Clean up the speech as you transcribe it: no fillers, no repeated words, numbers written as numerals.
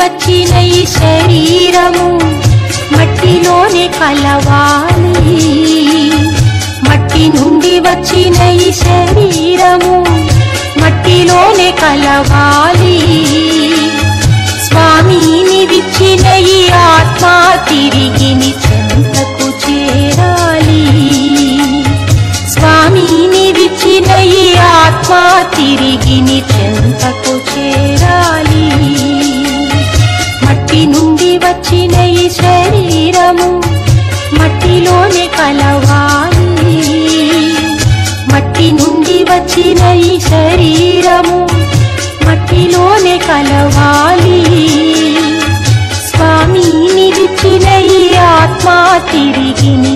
వచ్చిన ఈ శరీరము మట్టిలోనే కలవాలి. మట్టి నుండి వచ్చిన ఈ శరీరము మట్టిలోనే కలవాలి. స్వామిని విచ్చిన ఈ ఆత్మ తిరిగి నీ చెంతకు చేరాలి. స్వామిని విచ్చిన ఈ ఆత్మ తిరిగి నీ చెంతకు చేరాలి. మట్టి నుండి వచ్చిన ఈ శరీరము మట్టిలోనే కలవాలి. మట్టి నుండి వచ్చిన ఈ శరీరము మట్టిలోనే కలవాలి. స్వామిని విచ్చిన ఈ ఆత్మ తిరిగి నీ